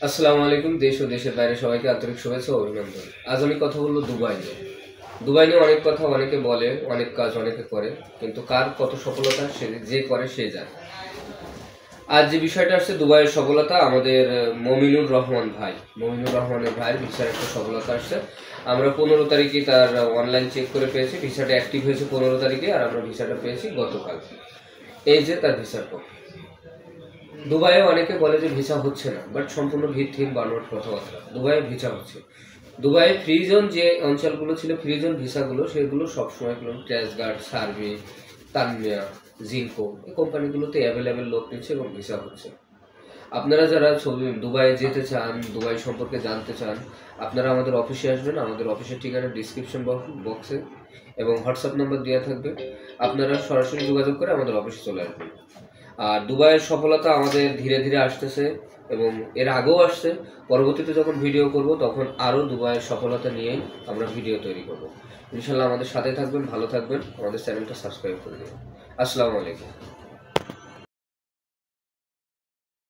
আসসালামু আলাইকুম। দেশ ও দেশের বাইরে সবাইকে আন্তরিক শুভেচ্ছা ও অভিনন্দন। আজ আমি কথা বলবো দুবাই নিয়ে। দুবাই নিয়ে অনেক কথা অনেকে বলে, অনেক কাজ অনেকে করে, কিন্তু কার কত সফলতা সে যে করে সে জানে। আজ যে বিষয়টা আসছে দুবাইয়ের সফলতা, আমাদের মমিনুর রহমান ভাই, মমিনুর রহমানের ভাইয়ের ভিসার একটা সফলতা আসছে। আমরা 15 তারিখে তার অনলাইন চেক করে পেয়েছি, ভিসাটা অ্যাক্টিভ হয়েছে 15 তারিখে, আর আমরা ভিসাটা পেয়েছি গতকাল। এই যে তার ভিসার কপি। দুবাইয়ে অনেকে বলে যে ভিসা হচ্ছে না, বাট সম্পূর্ণ ভিত্তিহীন বানোয়াট কথাবার্তা। দুবাইয়ে ভিসা হচ্ছে। দুবাইয়ে ফ্রি জোন যে অঞ্চলগুলো ছিল, ফ্রি জোন ভিসাগুলো, সেগুলো সবসময় ক্র্যাশ গার্ড, সার্ভে, তানমিয়া, জিনকো, এই কোম্পানিগুলোতে অ্যাভেলেবেল লোক নিচ্ছে এবং ভিসা হচ্ছে। আপনারা যারা দুবাইয়ে যেতে চান, দুবাই সম্পর্কে জানতে চান, আপনারা আমাদের অফিসে আসবেন। আমাদের অফিসের ঠিকানা ডিসক্রিপশন বক্সে এবং হোয়াটসঅ্যাপ নাম্বার দেওয়া থাকবে। আপনারা সরাসরি যোগাযোগ করে আমাদের অফিসে চলে আসবেন। আর দুবাইয়ের সফলতা আমাদের ধীরে ধীরে আসতেছে এবং এর আগেও আসছে। পরবর্তীতে যখন ভিডিও করব তখন আরও দুবাইয়ের সফলতা নিয়েই আমরা ভিডিও তৈরি করব। ইনশাল্লাহ আমাদের সাথে থাকবেন, ভালো থাকবেন, আমাদের চ্যানেলটা সাবস্ক্রাইব করে দেবেন। আসসালামু আলাইকুম।